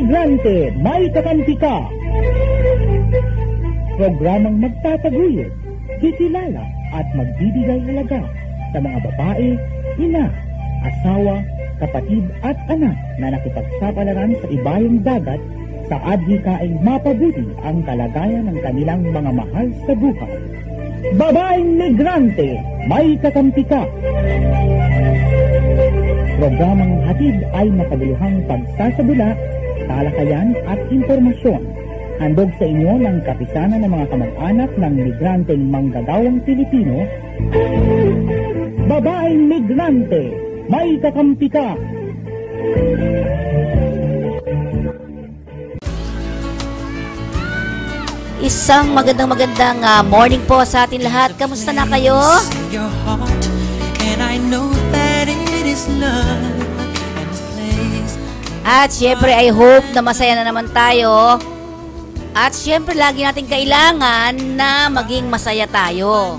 Migrante, May Kakampi Ka. Programang magtataguyod, kikilala at magbibigay halaga sa mga babae, ina, asawa, kapatid at anak na nakipagsapalaran sa ibayong dagat sa adhikaing mapabuti ang kalagayan ng kanilang mga mahal sa buhay. Babaeng Migrante, May Kakampi Ka. Programang hatid ay makabuluhang pagsasabula, talakayan at impormasyon. Handog sa inyo ng kapisanan ng mga kamag-anak ng migranteng manggagawang Pilipino. Babaeng Migrante, May Kakampi Ka. Isang magandang morning po sa atin lahat. Kamusta na kayo? At syempre, I hope na masaya na naman tayo. At syempre, lagi natin kailangan na maging masaya tayo.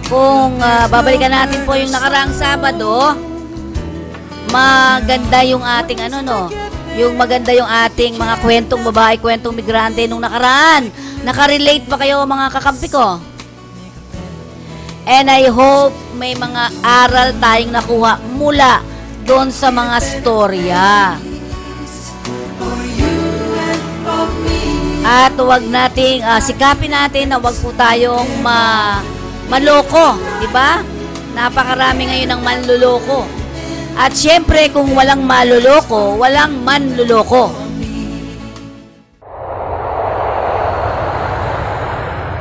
Kung babalikan natin po yung nakaraang Sabado, maganda yung ating maganda yung ating mga kwentong babae, kwentong migrante nung nakaraan. Nakarelate ba kayo mga kakampi ko? And I hope may mga aral tayong nakuha mula doon sa mga storya. At huwag nating sikapin natin na huwag po tayong maloko, di ba? Napakarami ngayon ng manluloko. At syempre, kung walang maluloko, walang manluloko.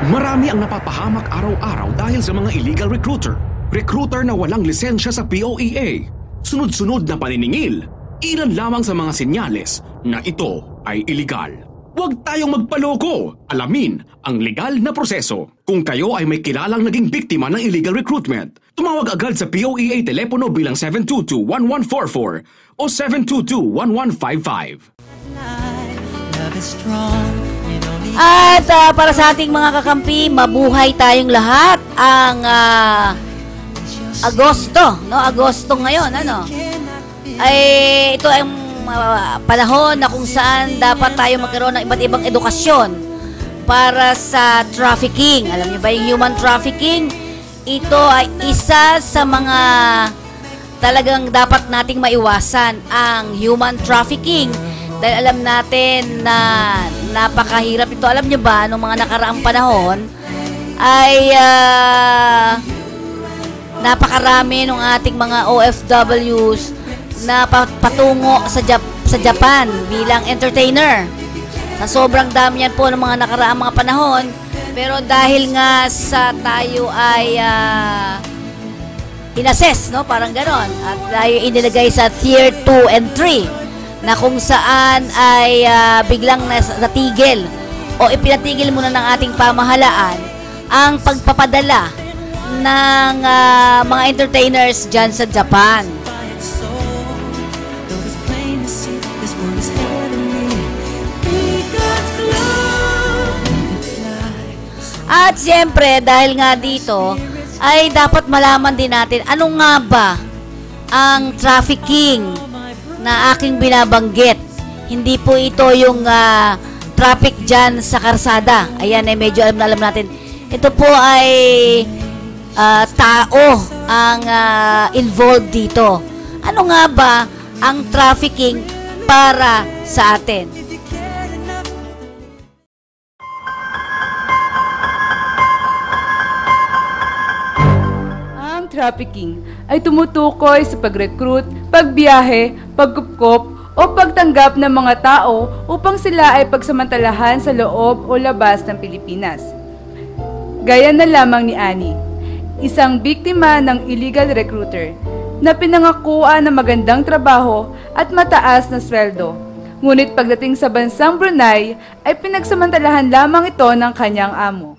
Marami ang napapahamak araw-araw dahil sa mga illegal recruiter. Recruiter na walang lisensya sa POEA. Sunod-sunod na paniningil. Ilan lamang sa mga senyales na ito ay illegal. Huwag tayong magpaloko. Alamin ang legal na proseso. Kung kayo ay may kilalang naging biktima ng illegal recruitment, tumawag agad sa POEA telepono bilang 722-1144 o 722-1155. At para sa ating mga kakampi, mabuhay tayong lahat ang Agosto, no? Agosto ngayon, ay ito ay panahon na kung saan dapat tayo magkaroon ng iba't ibang edukasyon para sa trafficking. Alam niyo ba yung human trafficking? Ito ay isa sa mga talagang dapat nating maiwasan, ang human trafficking. Dahil alam natin na napakahirap ito. Alam niyo ba, noong mga nakaraang panahon ay napakarami ng ating mga OFWs na patungo sa Japan bilang entertainer. Sa sobrang dami yan po ng mga nakaraang mga panahon. Pero dahil nga sa tayo ay inassess, no? Parang ganon. At tayo inilagay sa Tier 2 and 3 na kung saan ay biglang natigil o ipinatigil muna ng ating pamahalaan ang pagpapadala ng mga entertainers dyan sa Japan. At siyempre, dahil nga dito, ay dapat malaman din natin ano nga ba ang trafficking na aking binabanggit. Hindi po ito yung traffic dyan sa karsada. Ayan, medyo alam natin. Ito po ay tao ang involved dito. Ano nga ba ang trafficking para sa atin? Trafficking ay tumutukoy sa pag-recruit, pagbiyahe, pagkupkop o pagtanggap ng mga tao upang sila ay pagsamantalahan sa loob o labas ng Pilipinas. Gaya na lamang ni Annie, isang biktima ng illegal recruiter na pinangakuan ng magandang trabaho at mataas na sweldo. Ngunit pagdating sa bansang Brunei ay pinagsamantalahan lamang ito ng kanyang amo.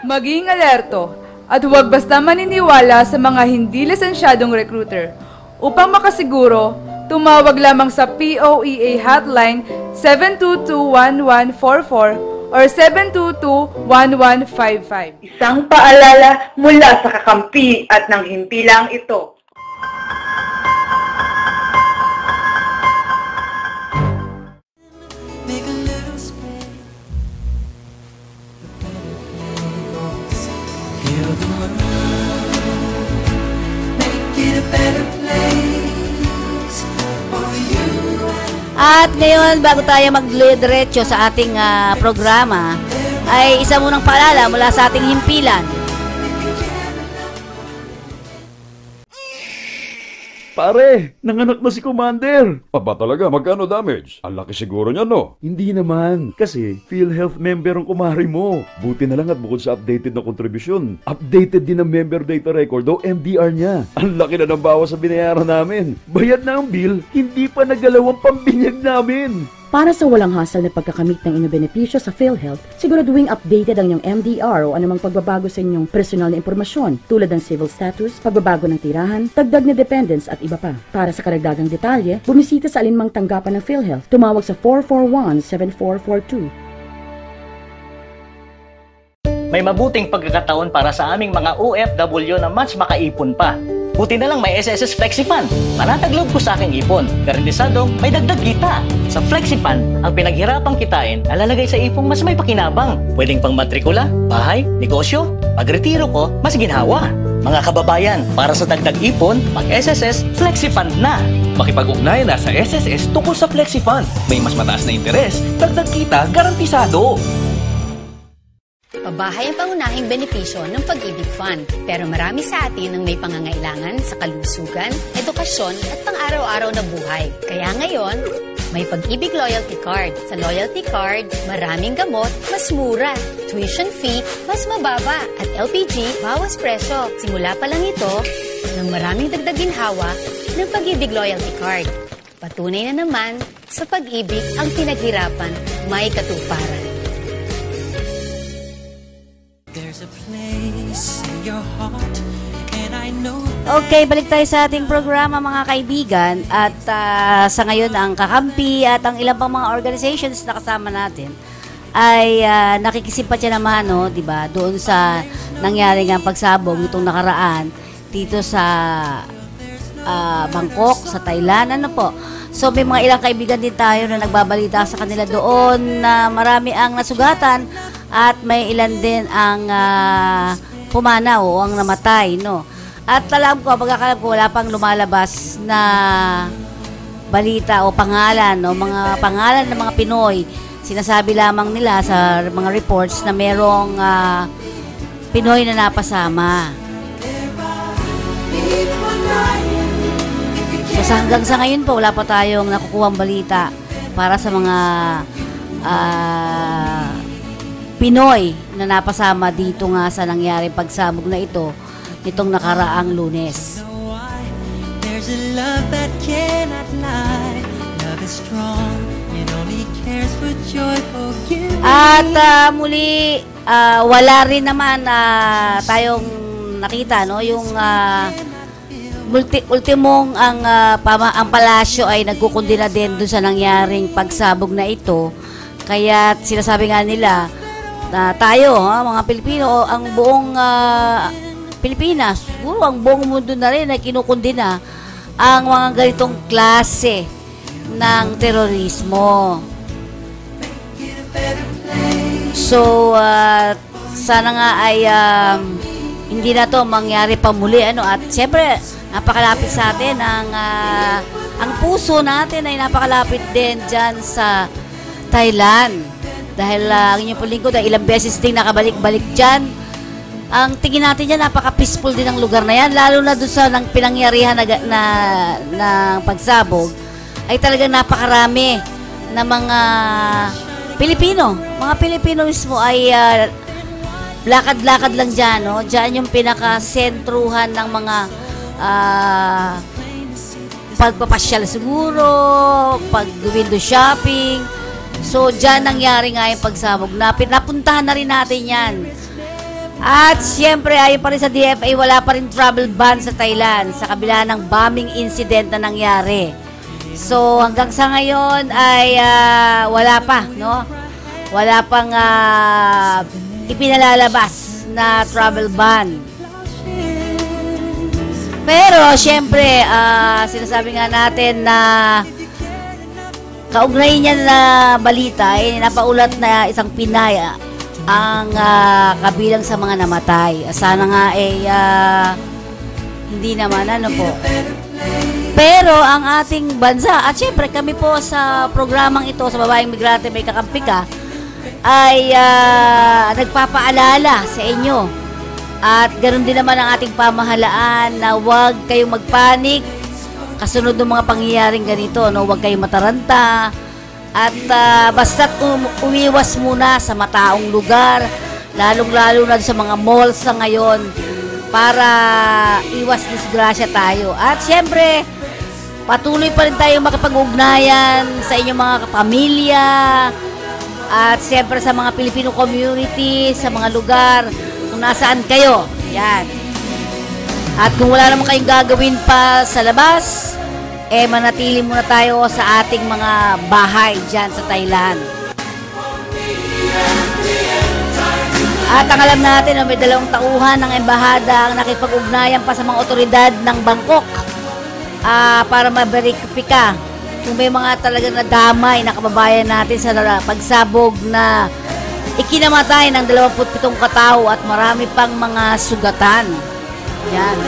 Maging alerto at huwag basta maniniwala sa mga hindi lisensyadong recruiter. Upang makasiguro, tumawag lamang sa POEA hotline 722-1144 o or 722-1155. Isang paalala mula sa kakampi at ng himpilang ito. At ngayon, bago tayo magdiretso sa ating programa, ay isa munang paalala mula sa ating himpilan. Pare, nanganak na si Commander. Aba talaga, magkano damage? Ang laki siguro niya, no? Hindi naman, kasi PhilHealth member ang kumari mo. Buti na lang at bukod sa updated na kontribusyon, updated din ang member data record o MDR niya. Ang laki na ng bawas sa binayaran namin. Bayad na ang bill, hindi pa nagalaw ang pambinyag namin. Para sa walang hassle na pagkakamit ng inyong benepisyo sa PhilHealth, siguraduhin updated ang inyong MDR o anumang pagbabago sa inyong personal na impormasyon tulad ng civil status, pagbabago ng tirahan, dagdag na dependents at iba pa. Para sa karagdagang detalye, bumisita sa alinmang tanggapan ng PhilHealth. Tumawag sa 441-7442. May mabuting pagkakataon para sa aming mga OFW na mas makaipon pa. Buti na lang may SSS FlexiFund. Panatag loob ko sa aking ipon. Garantisadong may dagdag kita. Sa FlexiFund, ang pinaghirapang kitain nalalagay sa ipong mas may pakinabang. Pwedeng pang matrikula, bahay, negosyo. Pagretiro ko, mas ginhawa. Mga kababayan, para sa dagdag ipon, mag-SSS FlexiFund na. Makipag-ugnayan na sa SSS tungkol sa FlexiFund. May mas mataas na interes, dagdag kita, garantisado. Pabahay ang pangunahing benepisyo ng Pag-ibig Fund. Pero marami sa atin ang may pangangailangan sa kalusugan, edukasyon at pang-araw-araw na buhay. Kaya ngayon, may Pag-ibig Loyalty Card. Sa Loyalty Card, maraming gamot, mas mura. Tuition fee, mas mababa. At LPG, bawas presyo. Simula pa lang ito, ng maraming dagdag ginhawa ng Pag-ibig Loyalty Card. Patunay na naman, sa pag-ibig ang pinaghirapan, may katuparan. Okay, balik tayo sa ating programa mga kaibigan at sa ngayon ang kakampi at ang ilang pang mga organizations na kasama natin ay nakikisimpatya naman, no, 'di ba? Doon sa nangyari ng pagsabog nitong nakaraan dito sa Bangkok, sa Thailand, ano po. So may mga ilang kaibigan din tayo na nagbabalita sa kanila doon na marami ang nasugatan at may ilan din ang pumanaw o ang namatay, no. At alam ko, pagkakalam ko, wala pang lumalabas na balita o pangalan, o mga pangalan ng mga Pinoy. Sinasabi lamang nila sa mga reports na merong Pinoy na napasama. So hanggang sa ngayon po, wala pa tayong nakukuhang balita para sa mga Pinoy na napasama dito nga sa nangyaring pagsabog na ito nitong nakaraang Lunes. At muli, wala rin naman tayong nakita, no, yung ultimong ang palasyo ay nagkukundina din doon sa nangyaring pagsabog na ito. Kaya sinasabi nga nila na tayo, mga Pilipino, ang buong Pilipinas, siguro ang buong mundo na rin ay kinukundina ang mga ganitong klase ng terorismo. So, sana nga ay hindi na to mangyari pa muli, ano, at siyempre napakalapit sa atin ang puso natin ay napakalapit din dyan sa Thailand dahil ang inyong lingkod ay ilang beses din nakabalik-balik dyan. Ang tingin natin dyan, napaka-peaceful din ang lugar na yan, lalo na doon sa pinangyarihan na pagsabog ay talagang napakarami na mga Pilipino. Mga Pilipino mismo ay lakad-lakad lang dyan, no? Dyan yung pinaka-sentruhan ng mga pagpapasyal siguro, pag-window shopping. So, dyan nangyari nga yung pagsabog. Napuntahan na rin natin yan. At siyempre, ayon pa rin sa DFA, wala pa rin travel ban sa Thailand sa kabila ng bombing incident na nangyari. So, hanggang sa ngayon ay wala pa, no? Wala pang ipinalalabas na travel ban. Pero, syempre, sinasabi nga natin na kaugnay niya na balita, napaulat na isang Pinay ang kabilang sa mga namatay. Sana nga hindi naman, ano po. Pero, ang ating bansa, at syempre, kami po sa programang ito, sa Babaeng Migrante May Kakampi Ka, ay nagpapaalala sa inyo. At ganoon din naman ang ating pamahalaan na huwag kayong magpanik kasunod ng mga pangyayaring ganito, no? Huwag kayong mataranta at basta't umiwas muna sa mataong lugar, lalong-lalo na sa mga malls sa ngayon para iwas disgrasya tayo. At syempre, patuloy pa rin tayong makipag-ugnayan sa inyong mga pamilya at syempre sa mga Filipino community, sa mga lugar kung nasaan kayo. Yan. At kung wala naman kayong gagawin pa sa labas, manatili muna tayo sa ating mga bahay dyan sa Thailand. At ang alam natin, may 2 tauhan ng embahada ang nakipag-ugnayan pa sa mga otoridad ng Bangkok para maberipika kung may mga talagang nadamay na kababayan natin sa pagsabog na ikinamatay ng 27 katao at marami pang mga sugatan. Yan.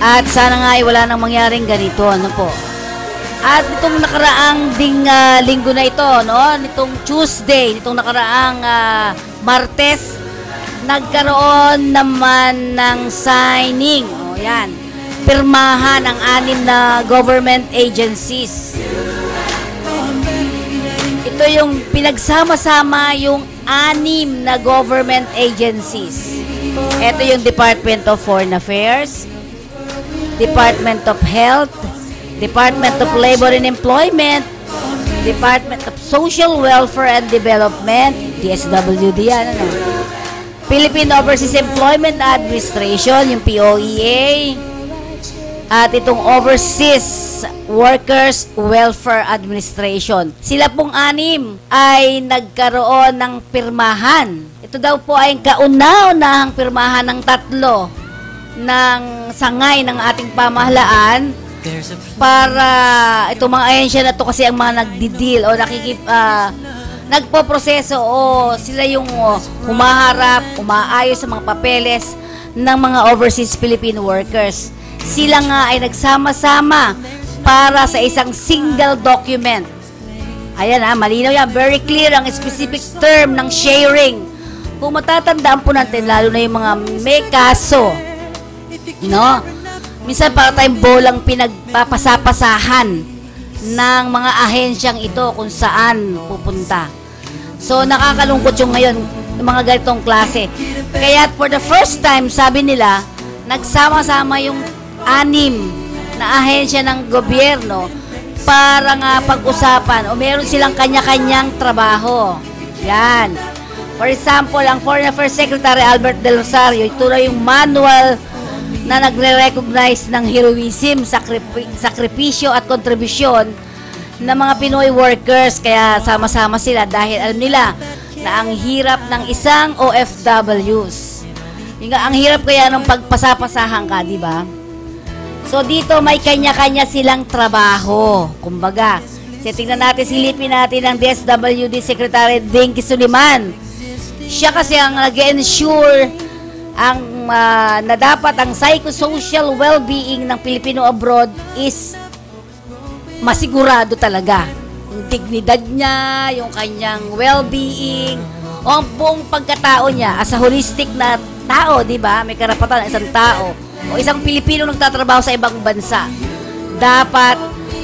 At sana nga ay wala nang mangyaring ganito, ano po. At itong nakaraang linggo na ito, no, nitong Tuesday, nitong nakaraang Martes, nagkaroon naman ng signing. O yan, pirmahan ang 6 na government agencies. Ito yung pinagsama-sama yung 6 na government agencies. Ito yung Department of Foreign Affairs, Department of Health, Department of Labor and Employment, Department of Social Welfare and Development, DSWD yan, ano? Philippine Overseas Employment Administration, yung POEA, at itong Overseas Workers Welfare Administration. Sila pong 6 ay nagkaroon ng pirmahan. Ito daw po ay kauna-unahang pirmahan ng 3 ng sangay ng ating pamahalaan para itong mga ahensya na to kasi ang mga nagdi-deal o nagpo-proseso o sila yung humaharap, umaayos sa mga papeles ng mga overseas Filipino workers. Sila nga ay nagsama-sama para sa isang single document. Ayan malinaw yan. Very clear ang specific term ng sharing. Kung matatandaan po natin, lalo na yung mga may kaso, no? Minsan para tayong bolang pinagpapasapasahan ng mga ahensyang ito kung saan pupunta. So, nakakalungkot yung ngayon, yung mga ganitong klase. Kaya for the first time, sabi nila, nagsama-sama yung 6 na ahensya ng gobyerno para nga pag-usapan o meron silang kanya-kanyang trabaho. Yan. For example, ang Foreign Affairs Secretary Albert Del Rosario, ito na yung manual na nagre-recognize ng heroism, sakripisyo at kontribusyon ng mga Pinoy workers. Kaya sama-sama sila dahil alam nila na ang hirap ng isang OFWs. Ang hirap kaya nung pagpasapasahan ka, di ba? So dito may kanya-kanya silang trabaho. Kumbaga, tingnan natin, silipin natin ang DSWD Secretary Dinky Suliman. Siya kasi ang nag-ensure na dapat ang psychosocial well-being ng Pilipino abroad is masigurado talaga. Yung dignidad niya, yung kanyang well-being, o ang buong pagkatao niya as a holistic na tao, di ba? May karapatan ng isang tao o isang Pilipino nagtatrabaho sa ibang bansa. Dapat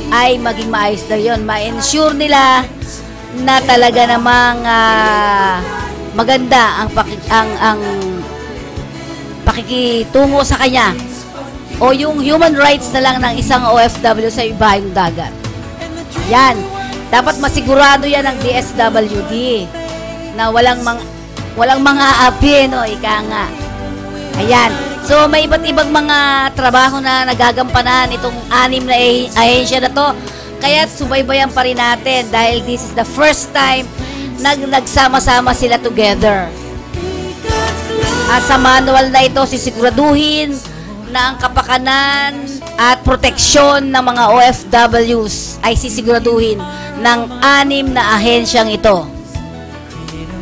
ay maging maayos na yun. Ma-ensure nila na talaga namang maganda ang pakikitungo sa kanya o yung human rights na lang ng isang OFW sa ibayong dagat. Yan. Dapat masigurado yan ng DSWD na walang mga api, no? Ika nga. Ayan. So, may iba't ibang mga trabaho na nagagampanan itong 6 na ahensya na to. Kaya subaybayan pa rin natin dahil this is the first time nagsama-sama sila together. At sa manual na ito, sisiguraduhin na ang kapakanan at proteksyon ng mga OFWs ay sisiguraduhin ng 6 na ahensyang ito.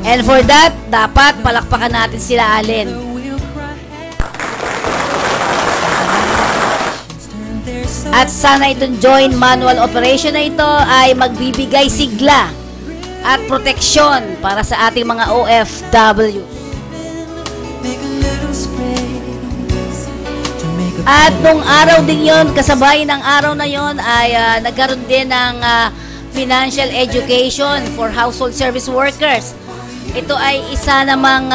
And for that, dapat palakpakan natin sila, Allen. At sana itong joint manual operation na ito ay magbibigay sigla at proteksyon para sa ating mga OFWs. At nung araw din yon, kasabay ng araw na yon ay nagkaroon din ng financial education for household service workers. Ito ay isa namang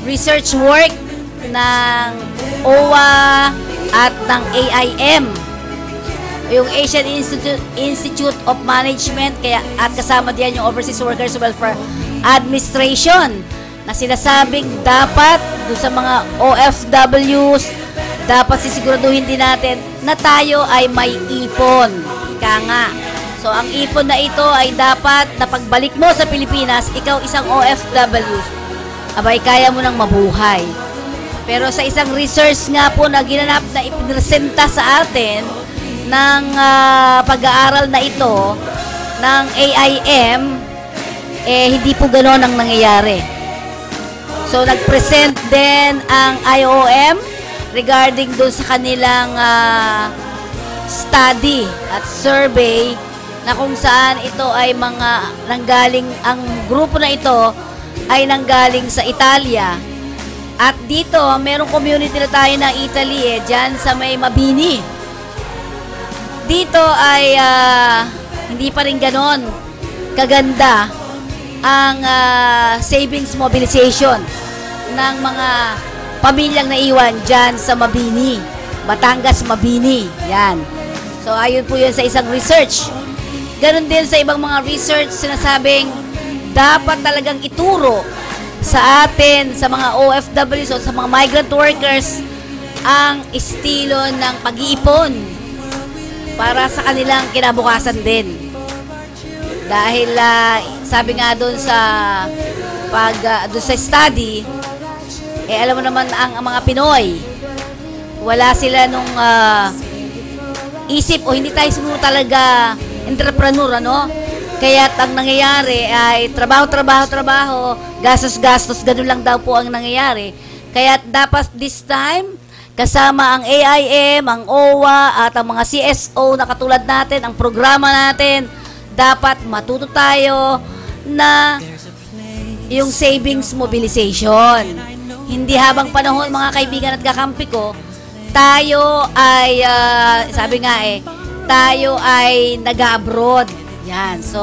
research work ng OWA at ng AIM, yung Asian Institute of Management, at kasama diyan yung Overseas Workers Welfare Administration, na sinasabing dapat doon sa mga OFWs, dapat sisiguraduhin din natin na tayo ay may ipon. Ika nga. So, ang ipon na ito ay dapat na pagbalik mo sa Pilipinas, ikaw isang OFW, abay kaya mo nang mabuhay. Pero sa isang research nga po na ginanap na ipinresenta sa atin ng pag-aaral na ito ng AIM, hindi po gano'n ang nangyayari. So, nag-present din ang IOM regarding doon sa kanilang study at survey na kung saan ito ay mga nanggaling, ang grupo na ito ay nanggaling sa Italia. At dito, merong community na tayo ng Italy dyan sa may Mabini. Dito ay hindi pa rin ganon kaganda ang savings mobilization ng mga pamilyang naiwan dyan sa Mabini, Batangas, Mabini. Yan. So, ayun po yun sa isang research. Ganon din sa ibang mga research, sinasabing dapat talagang ituro sa atin, sa mga OFWs o sa mga migrant workers, ang estilo ng pag-iipon para sa kanilang kinabukasan din. Dahil sabi nga doon sa doon sa study, alam mo naman ang mga Pinoy, wala sila nung isip o hindi tayo siguro talaga entrepreneur, ano? Kaya ang nangyayari ay trabaho, gastos, ganun lang daw po ang nangyayari. Kaya dapat this time, kasama ang AIM, ang OWA, at ang mga CSO na katulad natin, ang programa natin, dapat matuto tayo na yung savings mobilization. Hindi habang panahon, mga kaibigan at kakampi ko, tayo ay, sabi nga tayo ay nag-abroad. Yan. So,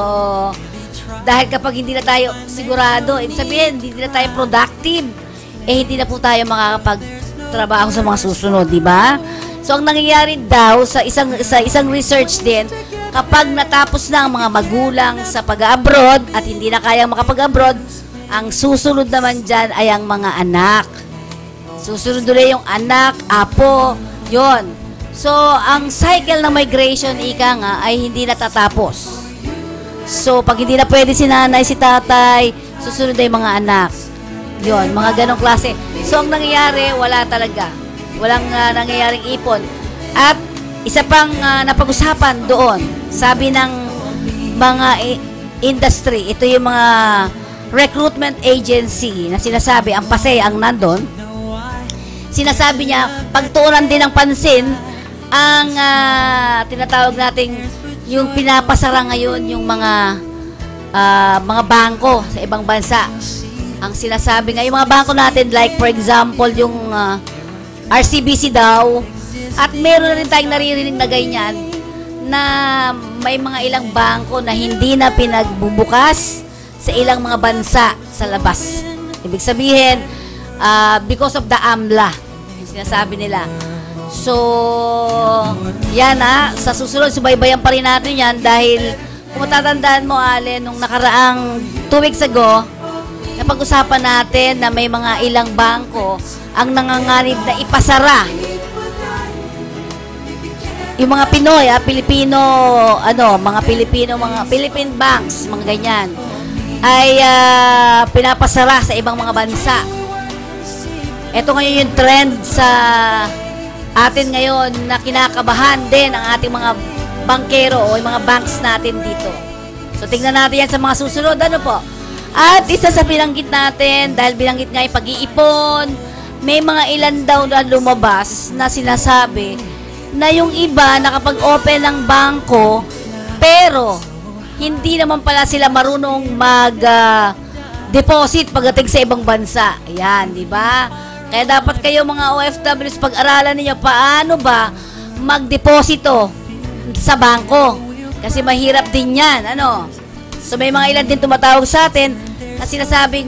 dahil kapag hindi na tayo sigurado, ibig sabihin, hindi na tayo productive, hindi na po tayo makakapagtrabaho sa mga susunod, di ba? So, ang nangyayari daw sa isang research din, kapag natapos na ang mga magulang sa pag-abroad at hindi na kayang makapag-abroad, ang susunod naman dyan ay ang mga anak. Susunod ulit yung anak, apo, yon. So, ang cycle ng migration, ika nga, ay hindi natatapos. So, pag hindi na pwede si nanay, si tatay, susunod ay mga anak. Yon, mga ganong klase. So, ang nangyayari, wala talaga. Walang nangyayaring ipon. At isa pang napag-usapan doon, sabi ng mga industry, ito yung mga recruitment agency na sinasabi, ang PASE ang nandun, sinasabi niya, pagtuunan din ng pansin ang tinatawag nating yung pinapasara ngayon yung mga bangko sa ibang bansa. Ang sinasabi nga, yung mga bangko natin, like for example, yung RCBC daw, at meron na rin tayong naririnig na ganyan, na may mga ilang bangko na hindi na pinagbubukas sa ilang mga bansa sa labas. Ibig sabihin, because of the AMLA, yung sinasabi nila. So, yan sa susunod, subaybayan pa rin natin yan dahil kung matatandaan mo, Ale, nung nakaraang 2 weeks ago, napag-usapan natin na may mga ilang bangko ang nanganganib na ipasara. yung mga Pinoy, Pilipino, mga Philippine banks, mga ganyan, ay pinapasara sa ibang mga bansa. Ito ngayon yung trend sa atin ngayon na kinakabahan din ang ating mga bankero o yung mga banks natin dito. So, tingnan natin yan sa mga susunod. Ano po? At isa sa binanggit natin, dahil binanggit nga yung pag-iipon, may mga ilan daw na lumabas na sinasabi na yung iba nakapag-open ng bangko, pero hindi naman pala sila marunong mag-deposit pagdating sa ibang bansa. Ayan, di ba? Kaya dapat kayo mga OFWs, pag-aralan ninyo paano ba mag-deposito sa bangko. Kasi mahirap din yan, So may mga ilan din tumatawag sa atin na sinasabing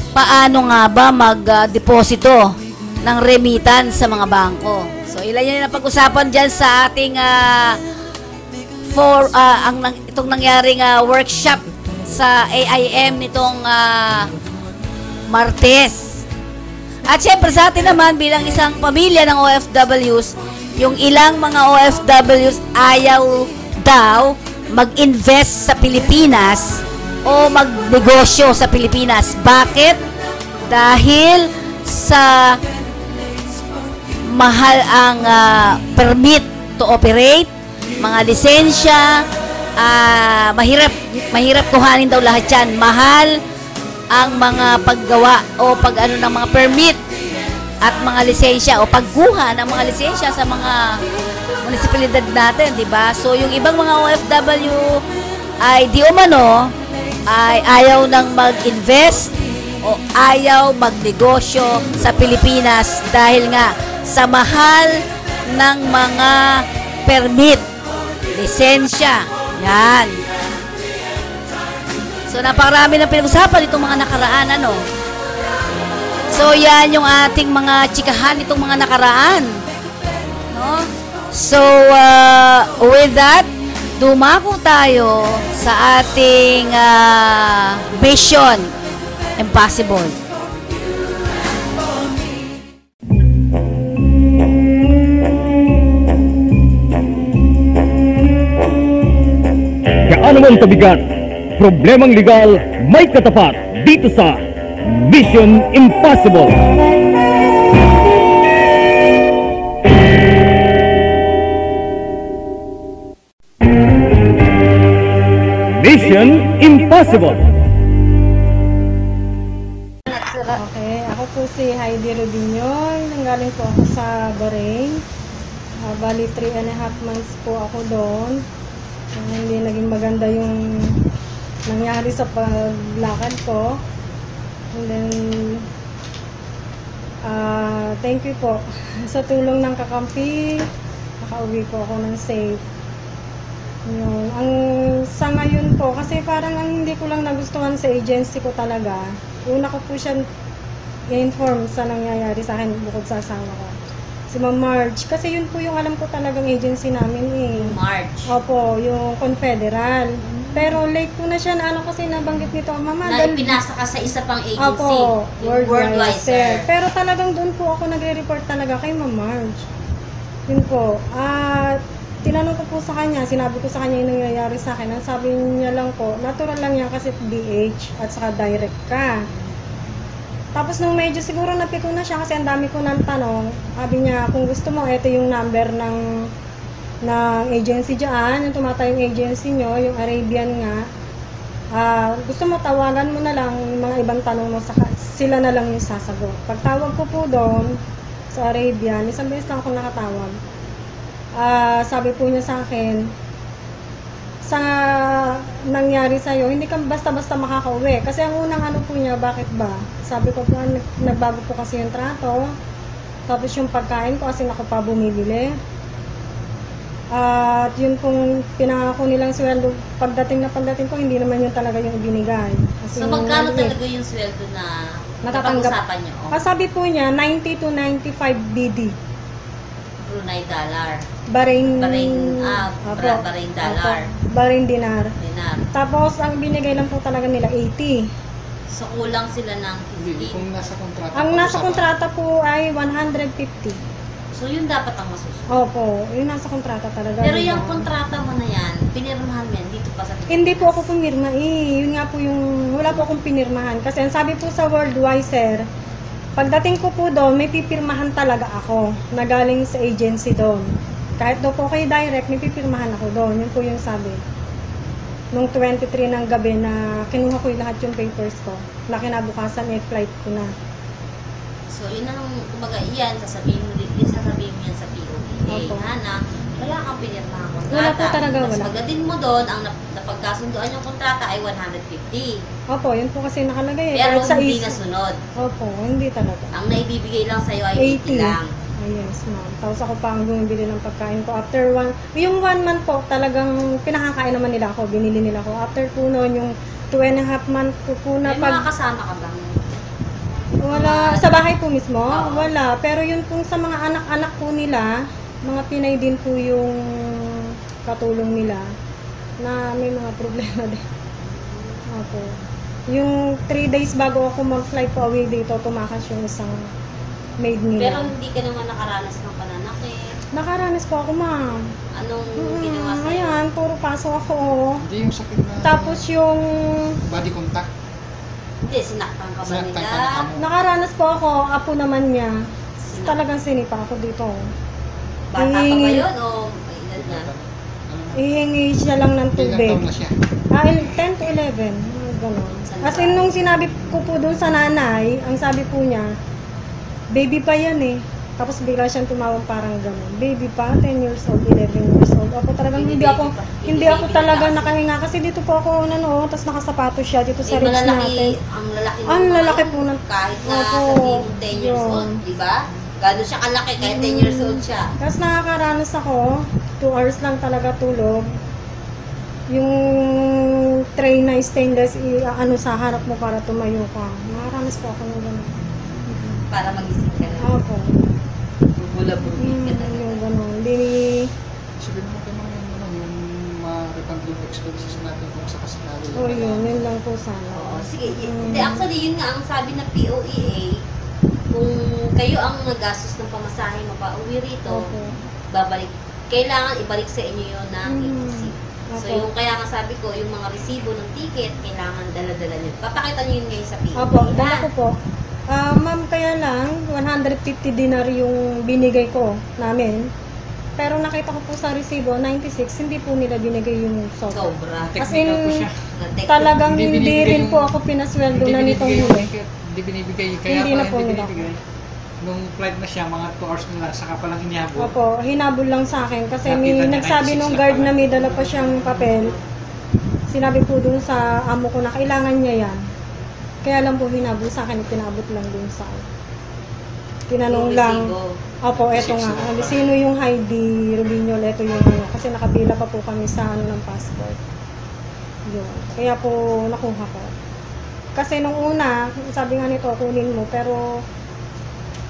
paano nga ba mag-deposito ng remittance sa mga bangko. So ilan yan ang pag-usapan dyan sa ating itong nangyaring workshop sa AIM nitong Martes. At syempre sa atin naman bilang isang pamilya ng OFWs, yung ilang mga OFWs ayaw daw mag-invest sa Pilipinas o magnegosyo sa Pilipinas. Bakit? Dahil sa mahal ang permit to operate, mga lisensya, mahirap kuhanin daw lahat yan. Mahal ang mga paggawa o ng mga permit at mga lisensya o pagkuha ng mga lisensya sa mga munisipalidad natin, di ba? So, yung ibang mga OFW ay di umano ay ayaw nang mag-invest o ayaw magnegosyo sa Pilipinas dahil nga sa mahal ng mga permit, lisensya. Yan. So, napakarami ng pinag-usapan itong mga nakaraan, So, yan yung ating mga chikahan itong mga nakaraan. No? So, with that, dumako tayo sa ating Mission Impossible. Kaano man kabigat, problemang legal may katapat dito sa Mission Impossible. Mission Impossible. Okay, ako po si Heidi Rubinyon. Nanggaling po ako sa Bahrain. Bali 3.5 months po ako doon. Hindi naging maganda yung nangyari sa paglakad ko. And then, thank you po. Sa tulong ng kakampi, nakauwi po ako ng safe. Yun. Sa ngayon po, kasi parang ang hindi ko lang nagustuhan sa agency ko talaga. Una ko po siya i-inform sa nangyayari sa akin bukod sa asawa ko. Si Ma'am Marge. Kasi yun po yung alam ko talagang agency namin eh. Marge? Opo, yung Confederal. Pero late po na siya na kasi nabanggit nito. Mama, na pinasa ka sa isa pang agency. Opo, Worldwide. Sir. Pero talagang doon po ako nagre-report talaga kay Ma'am Marge. Yun po. Tinanong ko po sa kanya, sinabi ko sa kanya yung nangyayari sa akin. Ang sabi niya lang po, natural lang yan kasi DH at saka direct ka. Tapos nung medyo siguro napiko na siya kasi ang dami ko nang tanong, sabi niya, kung gusto mo, ito yung number ng agency dyan, yung tumatayong agency nyo, yung Arabian nga. Gusto mo, tawagan mo na lang yung mga ibang tanong mo, sila na lang yung sasagot. Pagtawag ko po doon sa Arabian, isang beses lang ako nakatawag. Sabi po niya sa akin, sa nangyari sa'yo, hindi ka basta-basta makakauwi. Kasi ang unang ano po niya, bakit ba? Sabi ko po, nagbago po kasi yung trato. Tapos yung pagkain ko, kasi ako pa bumibili. At yun pong pinangako nilang sweldo, pagdating ko, hindi naman yun talaga yung ibinigay. So magkano talaga yung sweldo na napag-usapan niyo? Sabi po niya, 90 to 95 BD. Brunei dollar. Bahrain dollar. Bahrain dinar. Tapos, ang binigay lang po talaga nila, 80. So, kulang sila ng 50. Ang nasa kontrata po ay 150. So, yun dapat ang masusunod. Opo, yun nasa kontrata talaga. Pero diba? yung kontrata mo na yan, pinirmahan mo yan dito pa sa Pilipinas. Hindi po ako pumirma eh. Yun nga po yung, wala po akong pinirmahan. Kasi ang sabi po sa Worldwide, sir, pagdating ko po doon, may pipirmahan talaga ako na galing sa agency doon. Kahit daw po kay direct, may pipirmahan ako doon. Yun po yung sabi. Nung 23 ng gabi na kinuha ko yung lahat yung papers ko, na kinabukasan flight ko na. So, yun ang, kumbaga, yan, sasabihin mo yan sa POEA, na wala kang pinirmahan kontrata. Wala po talaga, Mas wala. pagdating mo doon, ang napagkasunduan yung kontrata ay 150. Opo, yun po kasi nakalagay. Pero Kahit sa hindi is- nasunod. Opo, hindi talaga. Ang naibibigay lang sa'yo ay 80 lang. Yes, ma'am. Tapos ako pa ang bumibili ng pagkain ko. After yung 1 month po, talagang pinakakain naman nila ako. Binili nila ako. After po noon, yung 2.5 month ko po na May mga kasama ka bang? Wala. Sa bahay po mismo? Wala. Pero yun pong sa mga anak-anak po nila, mga Pinay din po yung katulong nila na may mga problema din. Opo. Yung 3 days bago ako mag-flight po away dito, tumakas yung isang maid nila. Pero hindi ka naman nakaranas ng pananakit. Nakaranas po ako, ma'am. Anong ginawa sa'yo? Ayan, puro paso ako. Hindi yung sakit na Tapos yung... body contact. Hindi, sinaktan ka ba Sinaktan nila? ka na kamo. Nakaranas po ako, apo naman niya. Talagang sinipa ako dito. Bata pa ba Hihingi- yun o may edad na? Ihingi siya lang ng Ilang tubig. taon na siya? 10 to 11. Ganon. As in, nung sinabi ko po dun sa nanay, ang sabi po niya, baby pa yan eh. Tapos bigla siyang tumawag parang gano'n. Baby pa, 10 years old, 11 years old. Ako talagang hindi ako talaga nakahinga kasi dito po ako tapos nakasapatos siya dito sa ribs natin. Ang lalaki po ng kahit na Opo, sabihin mo 10 years yun. old, di ba? Gano'n siya kalaki kahit 10 years old siya. Tapos nakakaranas ako, 2 hours lang talaga tulog. Yung tray na stainless, sa harap mo para tumayo ka. Nakaranas po ako ng gano'n. Para magising ka lang. Opo. Bula-bula ka Yung gano'n. Hindi Sabihin mo kayo yung ma-refund yung expenses natin kung sakasakali. yun lang po sana. Sige, hindi, actually, yun nga ang sabi ng POEA, kung kayo ang nagastos ng pamasahe mo pa uwi rito, kailangan ibalik sa inyo yun ng ETC. So, Opo. yung kaya nga sabi ko, yung mga resibo ng ticket, kailangan dala-dala nyo. Papakita nyo yun ngayon sa POEA. Opo, dala ko po. Ma'am, kaya lang, 150 dinar yung binigay ko namin. Pero nakita ko po sa resibo, 96, hindi po nila binigay yung sobra. As in, talagang hindi rin po ako pinasweldo na nitong huli. Hindi binibigay. Kaya Hindi na pala po hindi nila. binibigay. Nung flight na siya, mga 2 hours na lang, saka palang inihabol. Opo, hinabol lang sa akin kasi Nakita may niya, nagsabi 96 nung na guard pala. na may dala pa siyang papel. Sinabi po dun sa amo ko na kailangan niya yan. Kaya lang po hinabol sa akin, pinabot lang dun sa tinanong Yung lang. resibo. Opo, eto nga. Sino yung Heidi Rubiñol? Eto yung kasi nakabila pa po kami sa ng passport. Yun. Kaya po nakuha ko. Kasi nung una, sabi nga nito, kunin mo, pero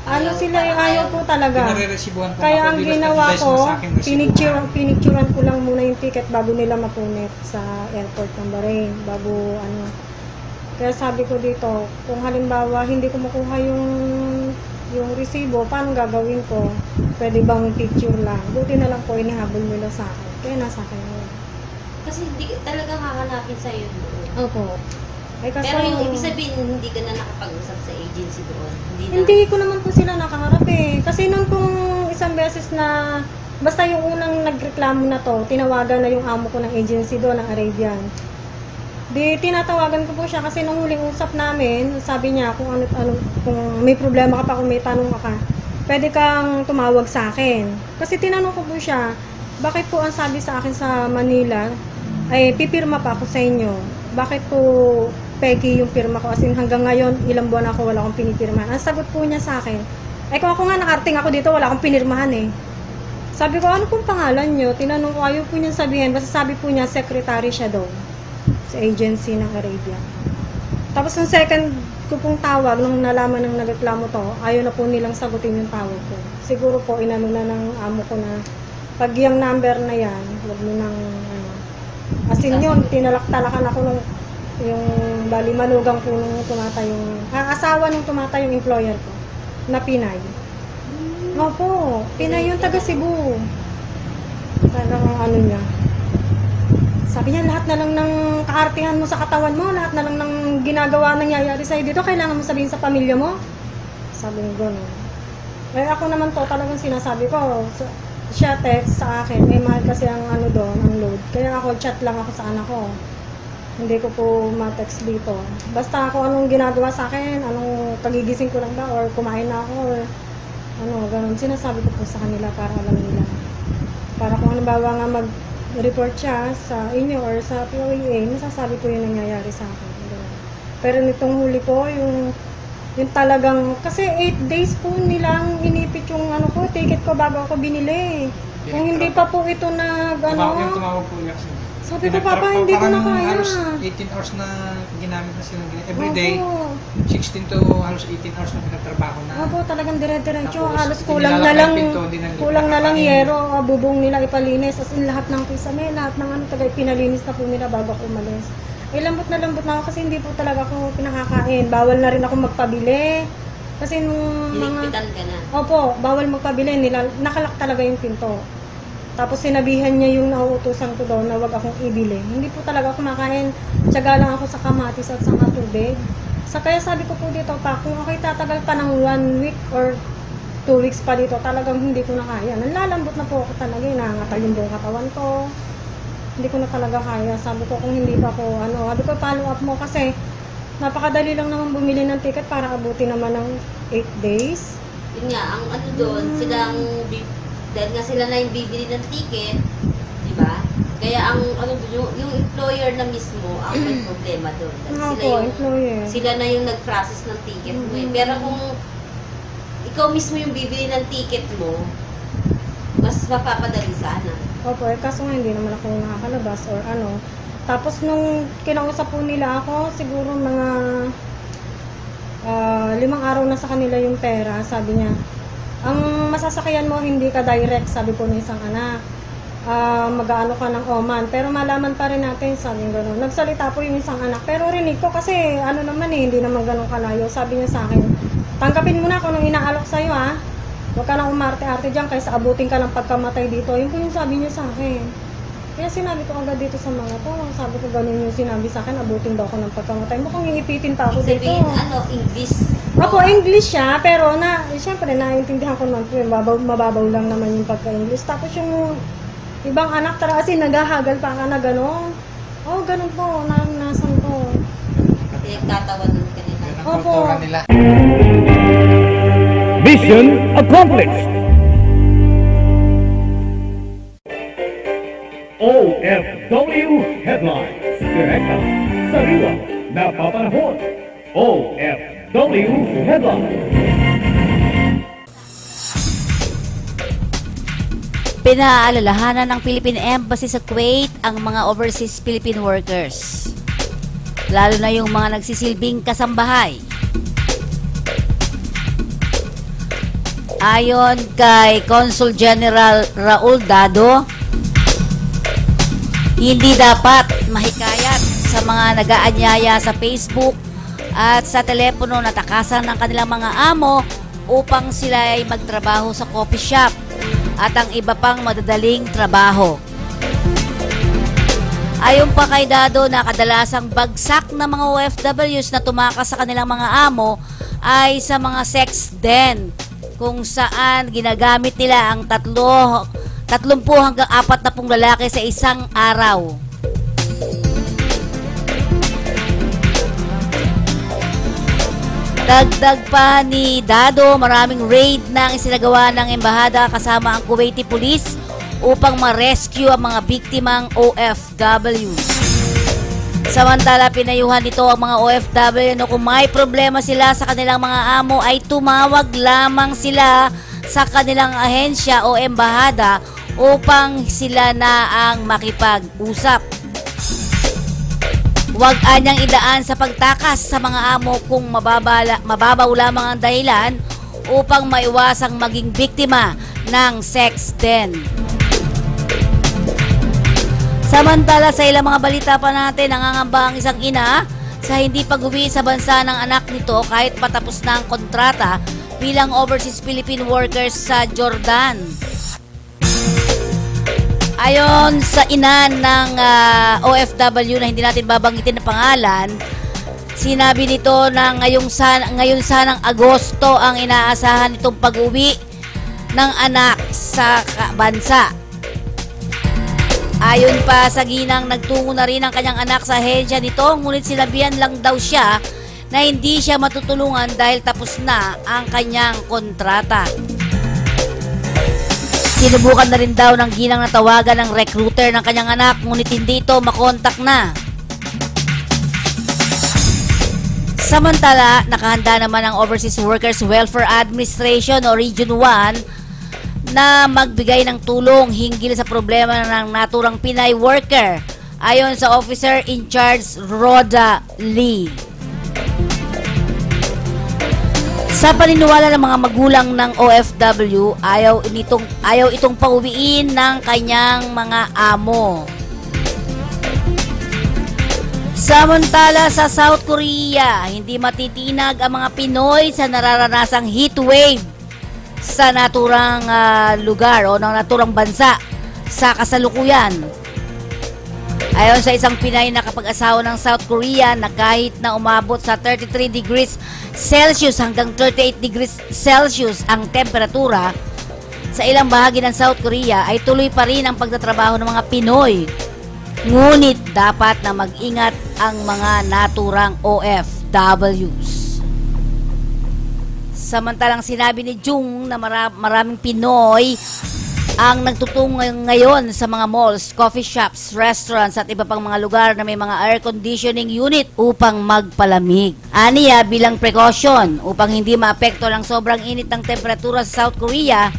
ayaw po talaga. Pinare-resibuhan ko Kaya nga po, ang di ginawa basta ko, sa akin, resibuhan. pinicturean ko lang muna yung ticket bago nila mapunit sa airport ng Bahrain, bago Kaya sabi ko dito, kung halimbawa hindi ko makuha yung resibo, paano gagawin ko? Pwede bang picture lang? Buti na lang po inihabol nila sa akin. Kaya nasa akin yun. Kasi hindi talagang hahanapin sa'yo doon. Opo. Kasi, Pero yung ibig sabihin, hindi ka na nakapag-usap sa agency doon. Hindi ko naman po sila nakaharap eh. Kasi nung pong isang beses na, basta yung unang nagreklamo na to, tinawagan na yung amo ko ng agency doon, ng Arabian. Di, tinatawagan ko po siya kasi nung huling usap namin, sabi niya kung kung may problema ka pa, kung may tanong ka, pwede kang tumawag sa akin. Kasi tinanong ko po siya, bakit po ang sabi sa akin sa Manila, ay pipirma pa ako sa inyo. Bakit po peki yung pirma ko? As in, hanggang ngayon, ilang buwan ako wala akong pinipirmahan. Ang sagot po niya sa akin, ay kung ako nga nakarating ako dito, wala akong pinirmahan eh. Sabi ko, ano pong pangalan niyo? Tinanong ko, ayaw po niya sabihin. Basta sabi po niya, secretary siya daw sa agency ng Arabia. Tapos yung second ko pong tawag, nung nalaman ng nagreklamo to, ayaw na po nilang sagutin yung tawag ko. Siguro po, inano na ng amo ko na, pag yung number na yan, huwag mo nang, as in yun, tinalak-talakan ako nung, yung bali manugang po nung tumata yung, asawa nung tumata yung employer ko, na Pinay. Opo, Pinay yung taga Cebu. Talagang ano niya. Sabi niya, lahat na lang ng kaartihan mo sa katawan mo, lahat na lang ng ginagawa nangyayari sa'yo dito, kailangan mo sabihin sa pamilya mo. Sabi niya gano'n. Eh ako naman po, talagang sinasabi ko, siya text sa akin, may mahal kasi ang ano doon, ang load. Kaya ako, chat lang ako sa anak ko. Hindi ko po ma-text dito. Basta ako anong ginagawa sa akin, anong pagigising ko lang ba, or kumain na ako, or ano, gano'n. Sinasabi ko po sa kanila para alam nila. Para kung halimbawa nga mag-report siya sa inyo or sa POEA, masasabi ko yung nangyayari sa akin. Pero nitong huli po, yung talagang, kasi 8 days po nilang inipit yung ano ko, ticket ko bago ako binili. Kung hindi pa po ito Yung tumawag po niya. Sabi ko, Papa, hindi ko na kaya. Halos 18 hours na ginamit na silang everyday. 16 to halos 18 hours na pinagtrabaho na. Opo, talagang dire-diretso. Halos kulang na lang yero, bubong nila ipalinis. As in, lahat ng kisame, lahat ng ano, taga pinalinis na po nila bago ako umalis. Lambot na ako kasi hindi po talaga ako pinakakain. Bawal na rin ako magpabili. Kasi nung mga... ka na. Opo, bawal magpabili. Nakalak talaga yung pinto. Tapos sinabihan niya yung nauutusan ko doon na wag akong ibili. Hindi po talaga ako makain. Tiyaga lang ako sa kamatis at sa tubig. Kaya sabi ko po dito, kung ako'y tatagal pa ng 1 week or 2 weeks pa dito, talagang hindi ko na kaya. Nalalambot na po ako talaga. Nangangatal yung buong katawan ko. Hindi ko na talaga kaya. Sabi ko kung hindi pa ako, sabi ko follow up mo kasi napakadali lang naman bumili ng ticket para abuti naman ng 8 days. Yun nga, ang ano doon, dahil nga sila na yung bibili ng ticket, di ba? Kaya ang yung employer na mismo ang may problema doon. Sila na yung nag-process ng ticket mo. Pero kung ikaw mismo yung bibili ng ticket mo, mas mapapadali sana. Opo, kaso nga hindi naman ako nakakalabas or ano. Tapos nung kinausap po nila ako, siguro mga 5 araw na sa kanila yung pera, sabi niya, ang masasakyan mo, hindi ka direct, sabi po ng isang anak. Mag-aano ka ng Oman. Pero malaman pa rin natin, sabi niya gano'n. Nagsalita po yung isang anak. Pero rinig ko kasi, hindi naman gano'n kalayo. Sabi niya sa akin, tanggapin mo na kung anong inaalok sa'yo, ha? Huwag ka nang umarte-arte dyan, kaysa abutin ka ng pagkamatay dito. Yun po yung sabi niya sa akin. Kaya sinabi ko agad dito sa mga to. Sabi ko gano'n yung sinabi sa akin, abutin daw ako ng pagkamatay. Mukhang iipitin pa ako dito. English? Opo, English siya, pero siyempre, naiintindihan ko naman po, mababaw lang naman yung pagka-English. Tapos yung ibang anak, kasi naghahagal pa ka na gano'n. Oh, gano'n po, naranasan ko. Nagtatawanan ka nila. Opo. Mission accomplished! OFW Headlines. Direkta, sariwa, napapanahon. OFW Headlines. Pinaalalahanan ng Philippine Embassy sa Kuwait ang mga overseas Philippine workers, lalo na yung mga nagsisilbing kasambahay. Ayon kay Consul General Raul Dado, hindi dapat mahikayat sa mga nag-aanyaya sa Facebook at sa telepono na takasan ng kanilang mga amo upang sila ay magtrabaho sa coffee shop at ang iba pang madadaling trabaho. Ayon pa kay Dado na kadalasang bagsak ng mga OFWs na tumakas sa kanilang mga amo ay sa mga sex den, kung saan ginagamit nila ang 30 hanggang 40 lalaki sa isang araw. Dagdag pa ni Dado, maraming raid na ang isinagawa ng embahada kasama ang Kuwaiti Police upang ma-rescue ang mga biktimang OFW. Samantala, pinayuhan nito ang mga OFW na kung may problema sila sa kanilang mga amo ay tumawag lamang sila sa kanilang ahensya o embahada upang sila na ang makipag-usap. Huwag anyang idaan sa pagtakas sa mga amo kung mababaw lamang ang dahilan upang maiwasang maging biktima ng sex den. Samantala, sa ilang mga balita pa natin, nangangamba ang isang ina sa hindi pag-uwi sa bansa ng anak nito kahit patapos na ang kontrata bilang overseas Philippine workers sa Jordan. Ayon sa ina ng OFW na hindi natin babanggitin na pangalan, sinabi nito na ngayon sanang Agosto ang inaasahan nitong pag-uwi ng anak sa bansa. Ayon pa sa ginang, nagtungo na rin ang kanyang anak sa ahensya nito, ngunit sinabihan lang daw siya na hindi siya matutulungan dahil tapos na ang kanyang kontrata. Sinubukan na rin daw ng ginang na tawagan ng recruiter ng kanyang anak, ngunit hindi ito makontak na. Samantala, nakahanda naman ang Overseas Workers Welfare Administration o Region 1 na magbigay ng tulong hinggil sa problema ng naturang Pinay worker, ayon sa Officer in Charge Rhoda Lee. Sa paniniwala ng mga magulang ng OFW, ayaw itong pauwiin ng kanyang mga amo. Samantala sa South Korea, hindi matitinag ang mga Pinoy sa nararanasang heat wave sa naturang lugar o ng naturang bansa sa kasalukuyan. Ayon sa isang Pinay na kapag-asawa ng South Korea na kahit na umabot sa 33 degrees Celsius hanggang 38 degrees Celsius ang temperatura sa ilang bahagi ng South Korea, ay tuloy pa rin ang pagtatrabaho ng mga Pinoy. Ngunit dapat na mag-ingat ang mga naturang OFWs. Samantalang sinabi ni Jung na maraming Pinoy ang nagtutungo ngayon sa mga malls, coffee shops, restaurants at iba pang mga lugar na may mga air conditioning unit upang magpalamig. Aniya, bilang precaution upang hindi maapekto ng sobrang init ng temperatura sa South Korea,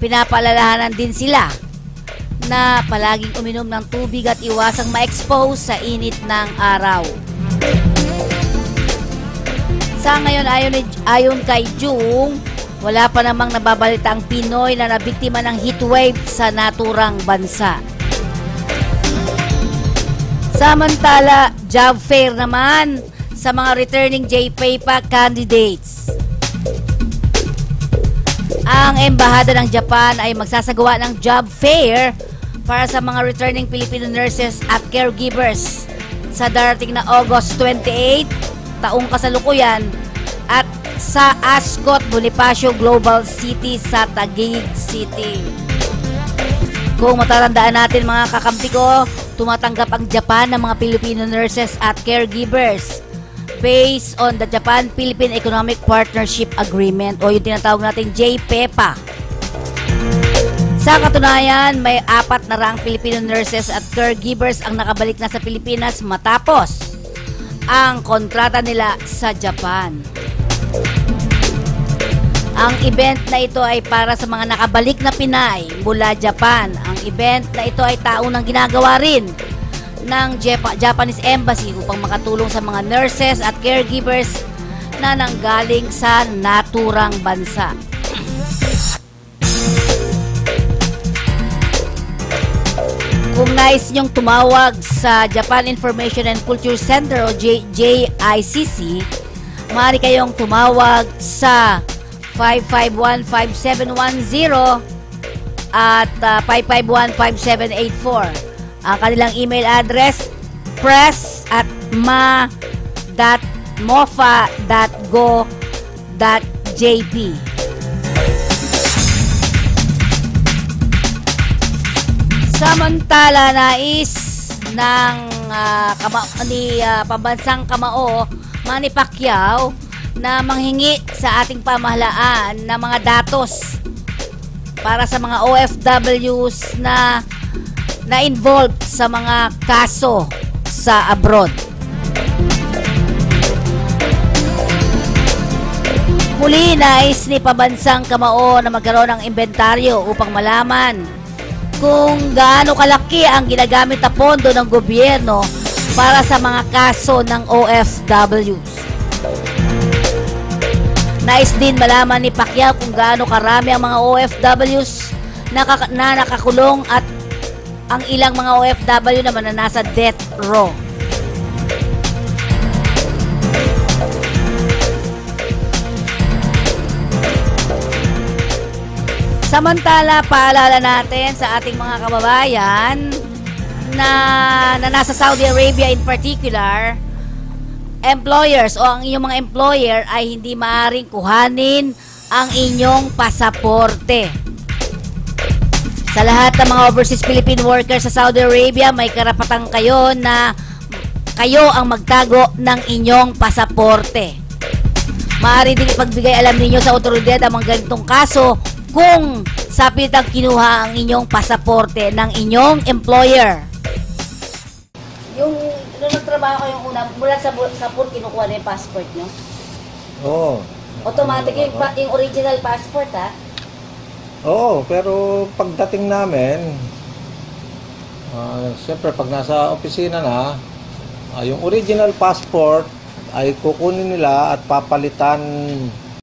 pinapaalalahanan din sila na palaging uminom ng tubig at iwasang ma-expose sa init ng araw. Sa ngayon, ayon kay Jung, wala pa namang nababalita ang Pinoy na nabiktima ng heatwave sa naturang bansa. Samantala, job fair naman sa mga returning JPEPA candidates. Ang Embahada ng Japan ay magsasagawa ng job fair para sa mga returning Filipino nurses at caregivers sa darating na August 28, taong kasalukuyan, at sa Ascot Bonifacio Global City sa Taguig City. Kung matatandaan natin mga kakampi ko, tumatanggap ang Japan ng mga Filipino nurses at caregivers based on the Japan-Philippine Economic Partnership Agreement o yung tinatawag natin JPEPA. Sa katunayan, may 4 na raang Filipino nurses at caregivers ang nakabalik na sa Pilipinas matapos ang kontrata nila sa Japan. Ang event na ito ay para sa mga nakabalik na Pinay mula Japan. Ang event na ito ay taunang ginagawa rin ng Japanese Embassy upang makatulong sa mga nurses at caregivers na nanggaling sa naturang bansa. Kung nais niyong tumawag sa Japan Information and Culture Center o JICC, maaari kayong tumawag sa 551-5710 at 551-5784. Ang kanilang email address, press@ma.mofa.go.jp. Samantala, nais ng pambansang kamao, Manny Pacquiao, na manghingi sa ating pamahalaan ng mga datos para sa mga OFWs na involved sa mga kaso sa abroad. Muli, nais ni pambansang kamao na magkaroon ng inventaryo upang malaman kung gaano kalaki ang ginagamit na pondo ng gobyerno para sa mga kaso ng OFWs. Nais din malaman ni Pacquiao kung gaano karami ang mga OFWs na nakakulong at ang ilang mga OFW naman na nasa death row. Samantala, paalala natin sa ating mga kababayan na nasa Saudi Arabia in particular, employers o ang inyong mga employer ay hindi maaaring kuhanin ang inyong pasaporte. Sa lahat ng mga overseas Philippine workers sa Saudi Arabia, may karapatan kayo na kayo ang magtago ng inyong pasaporte. Maaari din ipagbigay alam ninyo sa otoridad ang mga ganitong kaso kung sa pilitang kinuha ang inyong pasaporte ng inyong employer. Yung nung nagtrabaho kayong una, mula sa port kinukuha na yung passport nyo? Oo. Automatic yung original passport, ha? Oo, pero pagdating namin, siyempre pag nasa opisina na, yung original passport ay kukunin nila at papalitan